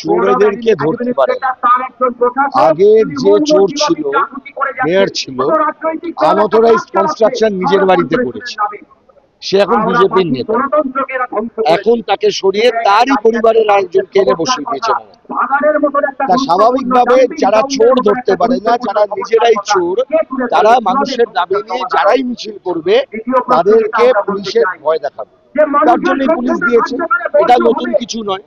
চোরেদেরকে ধরতে পারে। আগের যে চোর ছিল, মেয়র ছিল, আনঅথরাইজড কনস্ট্রাকশন নিজের বাড়িতে করেছে, সে এখন বিজেপির নেতা। এখন তাকে সরিয়ে তারই পরিবারের আরেকজনকে এনে বসিয়ে দিয়েছে। তা স্বাভাবিকভাবে যারা চোর ধরতে পারে না, যারা নিজেরাই চোর, তারা মানুষের দাবি নিয়ে যারাই মিছিল করবে তাদেরকে পুলিশের ভয় দেখাবে। তার জন্যই পুলিশ দিয়েছে, এটা নতুন কিছু নয়।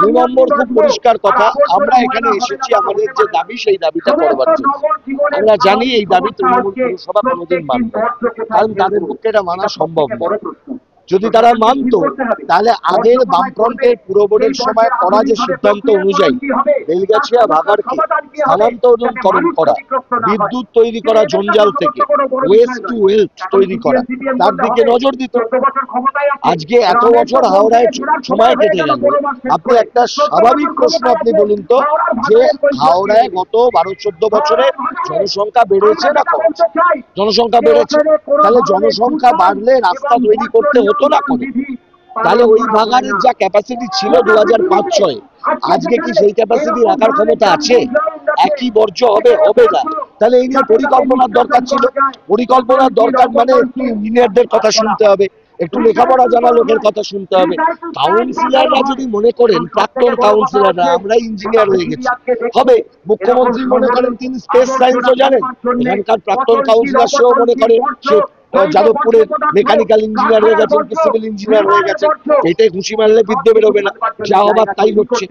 দুই নম্বর, খুব পরিষ্কার কথা, আমরা এখানে এসেছি আমাদের যে দাবি সেই দাবিটা করবার জন্য। আমরা জানি এই দাবি তৃণমূল পৌরসভা কোনোদিন মানবে, কারণ তাদের পক্ষে এটা মানা সম্ভব নয়। যদি তারা মানত তাহলে আগের বামফ্রন্টের পুর বোর্ডের সময় করা যে সিদ্ধান্ত অনুযায়ী বেলগাছিয়া ভাগাড়কে স্থানান্তরকরণ করা, বিদ্যুৎ তৈরি করা জঞ্জাল থেকে ওয়েস্ট টু ওয়েলথ তৈরি করা, তার দিকে নজর দিত। আজকে এত বছর হাওড়ায় সময় কেটে গেল, আপনি একটা স্বাভাবিক প্রশ্ন আপনি বলুন তো, যে হাওড়ায় গত 12-14 বছরে জনসংখ্যা বেড়েছে না কমছে? জনসংখ্যা বেড়েছে। তাহলে জনসংখ্যা বাড়লে রাস্তা তৈরি করতে হতো না করে? তাহলে ওই ভাগাড়ের যা ক্যাপাসিটি ছিল 2005-06, আজকে কি সেই ক্যাপাসিটি রাখার ক্ষমতা আছে? একই বর্জ্য হবে? হবে না। তাহলে এই নিয়ে পরিকল্পনার দরকার ছিল। পরিকল্পনার দরকার মানে একটু ইঞ্জিনিয়ারদের কথা শুনতে হবে, একটু লেখাপড়া জানা লোকের কথা শুনতে হবে। কাউন্সিলররা যদি মনে করেন, প্রাক্তন কাউন্সিলররা আমরা ইঞ্জিনিয়ার হয়ে গেছি, হবে। মুখ্যমন্ত্রী মনে করেন তিনি স্পেস সায়েন্সও জানেন, এখানকার প্রাক্তন কাউন্সিলর সেও মনে করে সে যাদবপুরে মেকানিক্যাল ইঞ্জিনিয়ার হয়ে গেছেন, সিভিল ইঞ্জিনিয়ার হয়ে গেছেন। এটাই ঘুষি মারলে বিদ্যে বেরোবে না, যা হবার তাই হচ্ছে।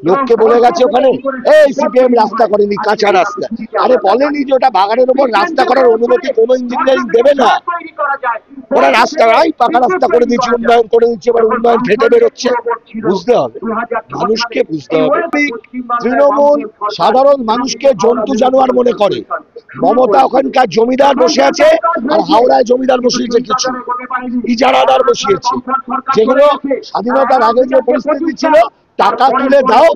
লোককে বলে গেছে ওখানে, এই সিপিএম রাস্তা করেনি, কাঁচা রাস্তা। আরে বলেনি যে ওটা ভাগাড়ের উপর রাস্তা করার অনুমতি কোনো ইঞ্জিনিয়ারিং দেবে না। ওরা রাস্তায় পাকা রাস্তা করে দিচ্ছে, উন্নয়ন করে দিচ্ছে, এবার উন্নয়ন ফেটে বেরোচ্ছে। বুঝতে হবে, মানুষকে বুঝতে হবে। তৃণমূল সাধারণ মানুষকে জন্তু জানোয়ার মনে করে। মমতা ওখানকার জমিদার বসে আছে, আর হাওড়ায় জমিদার বসিয়েছে, কিছু ইজারাদার বসিয়েছে। যেগুলো স্বাধীনতার আগে যে পরিস্থিতি ছিল, টাকা তুলে দাও,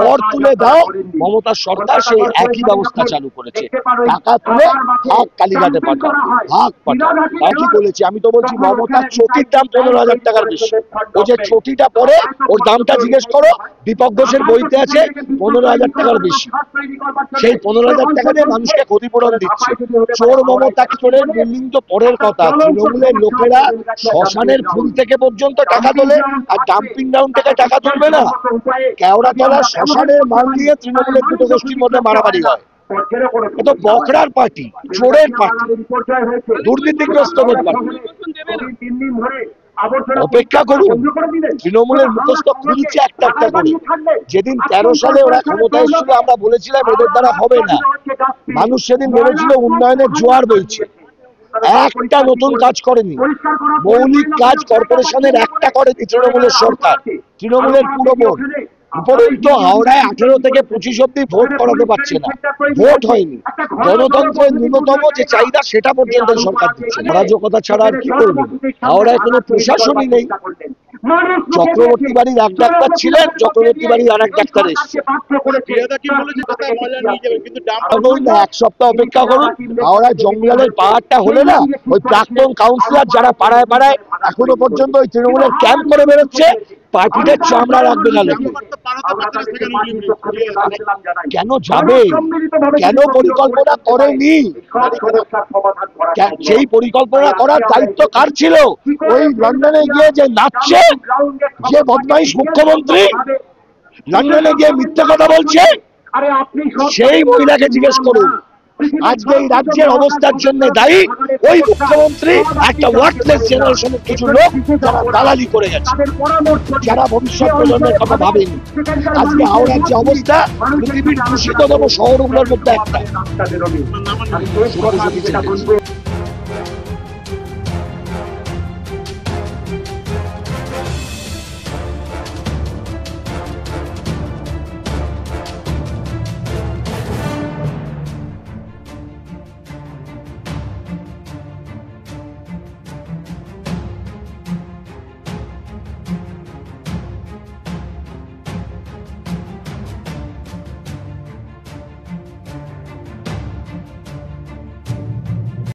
কর তুলে দাও, মমতার সরকার সেই একই ব্যবস্থা চালু করেছে। টাকা তুলে ভাগ কালীঘাটে পাঠাও, ভাগ পাঠাও, একই বলেছি। আমি তো বলছি মমতার চটির দাম 15,000 টাকার বেশি। ও যে চটিটা পরে, ওর দামটা জিজ্ঞেস করো, দীপক ঘোষের বইতে আছে 15,000 টাকার বেশি। সেই 15,000 টাকা দিয়ে মানুষকে ক্ষতিপূরণ দিচ্ছে। চোর মমতা, চোরের বিল্ডিং তো পরের কথা। তৃণমূলের লোকেরা শ্মশানের ফুল থেকে পর্যন্ত টাকা তোলে, আর ডাম্পিং গ্রাউন্ড থেকে টাকা তুলবে না। কেওড়াতলা শ্মশানের মাল দিয়ে তৃণমূলের দুটো গোষ্ঠীর মধ্যে মারামারি হয়। এত বকরার পার্টি, চোরের পার্টি, দুর্নীতিগ্রস্তদের পার্টি। অপেক্ষা করুন, তৃণমূলের মুখস্থ খুলছে একটা একটা করে। যেদিন 13 সালে ওরা ক্ষমতায় এসেছিল, আমরা বলেছিলাম এদের দ্বারা হবে না। মানুষ সেদিন বলেছিল উন্নয়নের জোয়ার বইছে। একটা নতুন কাজ করেনি, মৌলিক কাজ কর্পোরেশনের একটা করেনি তৃণমূলের সরকার। তৃণমূলের পুরো বোর্ড উপরন্ত হাওড়ায় 18 থেকে 25 অব্দি ভোট করাতে পারছে না, ভোট হয়নি। গণতন্ত্রের ন্যূনতম যে চাহিদা সেটা পর্যন্ত সরকার দিচ্ছে। অরাজকতা ছাড়া আর কি করবে? হাওড়ায় কোনো প্রশাসনই নেই। চক্রবর্তী বাড়ির এক ডাক্তার ছিলেন, চক্রবর্তী বাড়ির আর এক ডাক্তার এসছে। এক সপ্তাহ অপেক্ষা করুন, হাওড়ায় জঙ্গলের পাহাড়টা হলে না, ওই প্রাক্তন কাউন্সিলর যারা পাড়ায় পাড়ায় এখনো পর্যন্ত ওই তৃণমূলের ক্যাম্প করে বেরোচ্ছে, পার্টিদের চামড়া রাখবে না লোকে। কেন যাবে? কেন পরিকল্পনা করেনি? সেই পরিকল্পনা করার দায়িত্ব কার ছিল? ওই লন্ডনে গিয়ে যে নাচছে, যে বদমাইশ মুখ্যমন্ত্রী, লন্ডনে গিয়ে মিথ্যে কথা বলছে, সেই মহিলাকে জিজ্ঞেস করুন। আজকে এই রাজ্যের অবস্থার জন্য দায়ী ওই মুখ্যমন্ত্রী, একটা ওয়ার্কলেস জেনারেশনের কিছু লোক যারা দালালি করে গেছে, যারা ভবিষ্যৎ প্রজন্মের কথা ভাবেনি। আজকে হাওড়ার যে অবস্থা, পৃথিবীর দূষিততম শহরগুলোর মধ্যে একটা।